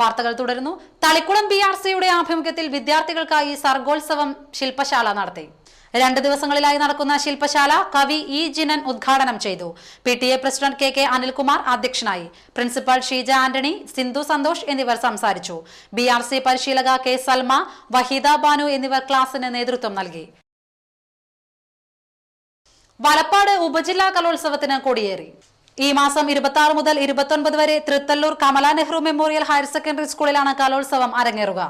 വാർത്തകൾ തുടരുന്നു. തളിക്കുളം BRCയുടെ ആഭിമുഖ്യത്തിൽ വിദ്യാർത്ഥികൾക്കായി സർഗോത്സവം ശില്പശാല നടത്തി. 2 ദിവസങ്ങളിലായി നടക്കുന്ന ശില്പശാല കവി ഇ ജിനൻ ഉദ്ഘാടനം ചെയ്തു. PTA പ്രസിഡന്റ് KK അനിൽകുമാർ അധ്യക്ഷനായി. പ്രിൻസിപ്പൽ ഷീജ ആന്റണി, സിന്ധു സന്തോഷ് എന്നിവർ സംസാരിച്ചു. BRC പരിശീലക K സൽമ, വഹീദ ബാനു എന്നിവർ ക്ലാസിന് നേതൃത്വം നൽകി. വലപ്പാട് ഉപജില്ലാ കലോത്സവത്തിന് കൊടിയേറി. ഈ മാസം 26 മുതൽ 29 വരെ Thrithallur Kamala Nehru memorial higher secondary സ്കൂളിലാണ് കലോത്സവം അരങ്ങേറുക.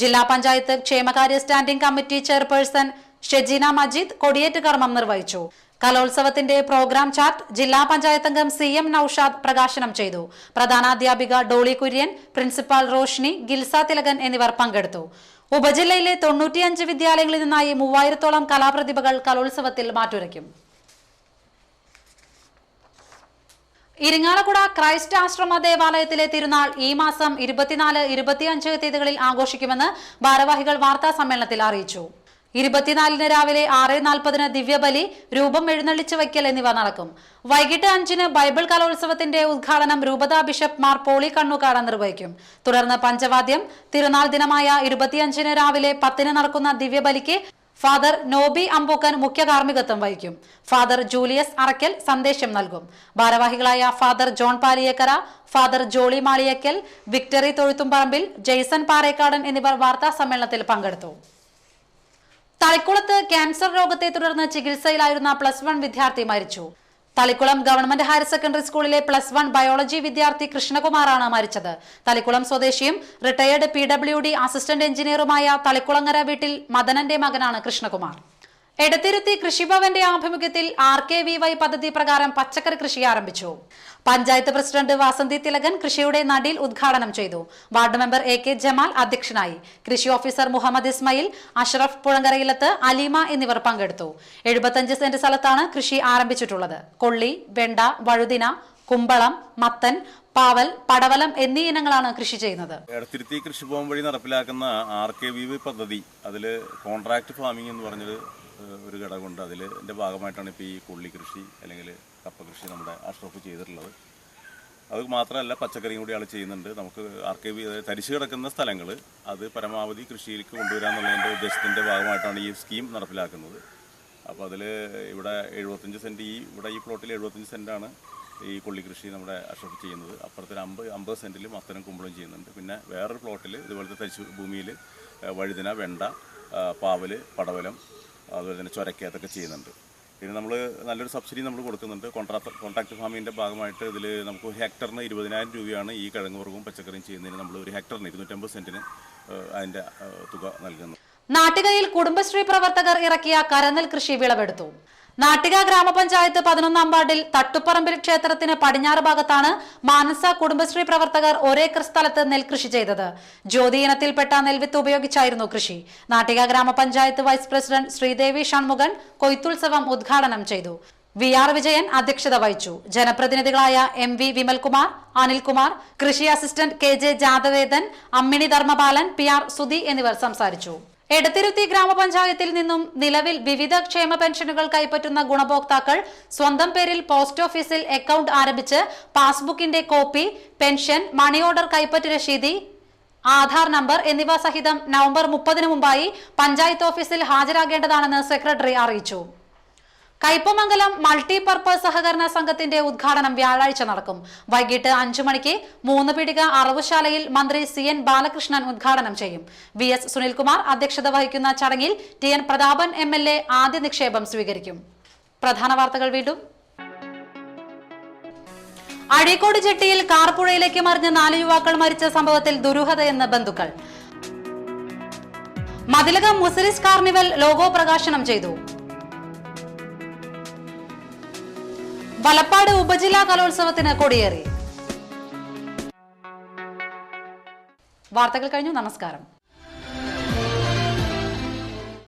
ജില്ലാ പഞ്ചായത്ത് ക്ഷേമകാര്യ standing committee chairperson Shejeena Majeed കൊടിയേറ്റ് കർമ്മം നിർവഹിച്ചു. കലോത്സവത്തിന്റെ പ്രോഗ്രാം ചാർട്ട് ജില്ലാ പഞ്ചായത്ത് അംഗം CM നൌഷാദ് പ്രകാശനം ചെയ്തു. പ്രധാനാധ്യാപിക ഡോളി കുര്യൻ, പ്രിൻസിപ്പാൾ റോഷ്നി, ഗിൽസ തിലകൻ എന്നിവർ പങ്കെടുത്തു. ഉപജില്ലയിലെ 95 വിദ്യാലയങ്ങളിൽ നിന്നായി 3000-ഓളം കലാപ്രതിഭകൾ കലോത്സവത്തിൽ മാറ്റുരയ്ക്കും. ഇരിങ്ങാലക്കുട ക്രൈസ്റ്റ് ആശ്രമ ദേവാലയത്തിലെ തിരുനാൾ ഈ മാസം 24, 25 തീയതികളിൽ ആഘോഷിക്കുമെന്ന് ഭാരവാഹികൾ വാർത്താ സമ്മേളനത്തിൽ അറിയിച്ചു. 24-ന് രാവിലെ 6:40-ന് ദിവ്യബലി, രൂപം എഴുന്നള്ളിച്ചു വയ്ക്കൽ എന്നിവ നടക്കും. വൈകിട്ട് 5-ന് ബൈബിൾ കലോത്സവത്തിന്റെ ഉദ്ഘാടനം രൂപത ബിഷപ്പ് മാർ പോളി കണ്ണൂക്കാട് നിർവഹിക്കും. തുടർന്ന് പഞ്ചവാദ്യം. തിരുനാൾ ദിനമായ 25-ന് രാവിലെ 10-ന് നടക്കുന്ന ദിവ്യബലിക്ക് ഫാദർ നോബി അമ്പൂക്കൻ മുഖ്യ കാർമ്മികത്വം വഹിക്കും. ഫാദർ ജൂലിയസ് അറക്കൽ സന്ദേശം നൽകും. ഭാരവാഹികളായ father John Paliyekkara, father Jolly Maliyakkal, Victory Thozhuthumparambil, Jaison Parekkadan എന്നിവർ വാർത്താ സമ്മേളനത്തിൽ പങ്കെടുത്തു. തളിക്കുളത്ത് ക്യാൻസർ രോഗത്തെ തുടർന്ന് ചികിത്സയിലായിരുന്ന +1 വിദ്യാർത്ഥി മരിച്ചു. തളിക്കുളം ഗവൺമെന്റ് ഹയർ സെക്കൻഡറി സ്കൂളിലെ +1 ബയോളജി വിദ്യാർത്ഥി കൃഷ്ണകുമാറാണ് മരിച്ചത്. തളിക്കുളം സ്വദേശിയും റിട്ടയേർഡ് PWD അസിസ്റ്റന്റ് എഞ്ചിനീയറുമായ തളിക്കുളങ്ങര വീട്ടിൽ മദനന്റെ മകനാണ് കൃഷ്ണകുമാർ. എടത്തിരുത്തി കൃഷിഭവന്റെ ആഭിമുഖ്യത്തിൽ RKVY പദ്ധതി പ്രകാരം പച്ചക്കറി കൃഷി ആരംഭിച്ചു. പഞ്ചായത്ത് പ്രസിഡന്റ് വാസന്തി തിലകൻ കൃഷിയുടെ നടീൽ ഉദ്ഘാടനം ചെയ്തു. വാർഡ് മെമ്പർ AK ജമാൽ അധ്യക്ഷനായി. കൃഷി ഓഫീസർ മുഹമ്മദ് ഇസ്മയിൽ, അഷ്റഫ് പുഴങ്കരയിലത്ത്, അലീമ എന്നിവർ പങ്കെടുത്തു. 75 സെന്റ് സ്ഥലത്താണ് കൃഷി ആരംഭിച്ചിട്ടുള്ളത്. കൊള്ളി, വെണ്ട, വഴുതിന, കുമ്പളം, മത്തൻ, പാവൽ, പടവലം എന്നീ ഇനങ്ങളാണ് കൃഷി ചെയ്യുന്നത്. എടത്തിരുത്തി കൃഷിഭവൻ വഴി നടപ്പിലാക്കുന്ന RKVY പദ്ധതി, അതിൽ കോൺട്രാക്ട് ഫാമിംഗ് എന്ന് പറഞ്ഞൊരു ഘടകമുണ്ട്. അതിൻ്റെ ഭാഗമായിട്ടാണ് ഇപ്പോൾ ഈ കൊള്ളി കൃഷി അല്ലെങ്കിൽ കപ്പ കൃഷി നമ്മുടെ അഷ്റഫ് ചെയ്തിട്ടുള്ളത്. അത് മാത്രമല്ല, പച്ചക്കറിയും കൂടി ആൾ ചെയ്യുന്നുണ്ട്. നമുക്ക് RKVY തരിച്ചു കിടക്കുന്ന സ്ഥലങ്ങൾ അത് പരമാവധി കൃഷിയിലേക്ക് കൊണ്ടുവരാമെന്നുള്ളതിൻ്റെ ഉദ്ദേശത്തിൻ്റെ ഭാഗമായിട്ടാണ് ഈ സ്കീം നടപ്പിലാക്കുന്നത്. അപ്പോൾ അതിൽ ഇവിടെ 75 സെൻറ്റ് ഈ പ്ലോട്ടിൽ 75 സെൻറ്റാണ് ഈ കൊള്ളി കൃഷി നമ്മുടെ അഷ്റഫ് ചെയ്യുന്നത്. അപ്പുറത്തൊരു 50 സെൻറ്റിൽ മത്തനും കുമ്പളും ചെയ്യുന്നുണ്ട്. പിന്നെ വേറൊരു പ്ലോട്ടിൽ ഇതുപോലത്തെ തരിശു ഭൂമിയിൽ വഴുതിന, വെണ്ട, പാവൽ, പടവലം, അതുപോലെ തന്നെ ചൊരക്ക, അതൊക്കെ ചെയ്യുന്നുണ്ട്. പിന്നെ നമ്മൾ നല്ലൊരു സബ്സിഡി നമ്മൾ കൊടുക്കുന്നുണ്ട്. കോൺട്രാക്ട് ഫാമിങ്ങിൻ്റെ ഭാഗമായിട്ട് ഇതിൽ നമുക്ക് ഹെക്ടറിന് 20,000 രൂപയാണ് ഈ കിഴങ്ങുവർഗവും പച്ചക്കറിയും ചെയ്യുന്നതിന് നമ്മൾ ഒരു ഹെക്ടറിന് 250 സെൻറ്റിന് അതിൻ്റെ തുക നൽകുന്നത്. നാട്ടികയിൽ കുടുംബശ്രീ പ്രവർത്തകർ ഇറക്കിയ കരനെൽ കൃഷി വിളവെടുത്തു. നാട്ടിക ഗ്രാമപഞ്ചായത്ത് 11-ാം വാർഡിൽ തട്ടുപ്പറമ്പിൽ ക്ഷേത്രത്തിന് പടിഞ്ഞാറ് ഭാഗത്താണ് മാനസ കുടുംബശ്രീ പ്രവർത്തകർ 1 ഏക്കർ സ്ഥലത്ത് നെൽകൃഷി ചെയ്തത്. ജ്യോതി ഇനത്തിൽപ്പെട്ട നെൽവിത്ത് ഉപയോഗിച്ചായിരുന്നു കൃഷി. നാട്ടിക ഗ്രാമപഞ്ചായത്ത് വൈസ് പ്രസിഡന്റ് ശ്രീദേവി ഷൺമുഖൻ കൊയ്ത്തുത്സവം ഉദ്ഘാടനം ചെയ്തു. VR വിജയൻ അധ്യക്ഷത വഹിച്ചു. ജനപ്രതിനിധികളായ MV വിമൽകുമാർ, അനിൽകുമാർ, കൃഷി assistant KJ Jathavedan, Ammini Dharmapalan, PR Sudhi എന്നിവർ സംസാരിച്ചു. എടത്തിരുത്തി ഗ്രാമപഞ്ചായത്തിൽ നിന്നും നിലവിൽ വിവിധ ക്ഷേമ പെൻഷനുകൾ കൈപ്പറ്റുന്ന ഗുണഭോക്താക്കൾ സ്വന്തം പേരിൽ പോസ്റ്റ് ഓഫീസിൽ അക്കൗണ്ട് ആരംഭിച്ച് പാസ്ബുക്കിന്റെ കോപ്പി, പെൻഷൻ, മണി ഓർഡർ കൈപ്പറ്റ് രശീതി, ആധാർ നമ്പർ എന്നിവ സഹിതം നവംബർ 30-ന് മുമ്പായി പഞ്ചായത്ത് ഓഫീസിൽ ഹാജരാകേണ്ടതാണെന്ന് സെക്രട്ടറി അറിയിച്ചു. കയ്പമംഗലം മൾട്ടിപർപ്പസ് സഹകരണ സംഘത്തിന്റെ ഉദ്ഘാടനം വ്യാഴാഴ്ച നടക്കും. വൈകിട്ട് 5 മണിക്ക് 3 പീടിക അറവുശാലയിൽ മന്ത്രി CN ബാലകൃഷ്ണൻ ഉദ്ഘാടനം ചെയ്യും. VS സുനിൽകുമാർ അധ്യക്ഷത വഹിക്കുന്ന ചടങ്ങിൽ TN പ്രതാപൻ MLA ആദ്യ നിക്ഷേപം സ്വീകരിക്കും. പ്രധാന വാർത്തകൾ വീണ്ടും. അഴീക്കോട് ജെട്ടിയിൽ കാർ പുഴയിലേക്ക് മറിഞ്ഞ് 4 യുവാക്കൾ മരിച്ച സംഭവത്തിൽ ദുരൂഹതയെന്ന് ബന്ധുക്കൾ. മതിലകം മുസരിസ് കാർണിവൽ ലോഗോ പ്രകാശനം ചെയ്തു. വലപ്പാട് ഉപജില്ലാ കലോത്സവത്തിന് കൊടിയേറി. വാർത്തകൾ കഴിഞ്ഞു. നമസ്കാരം.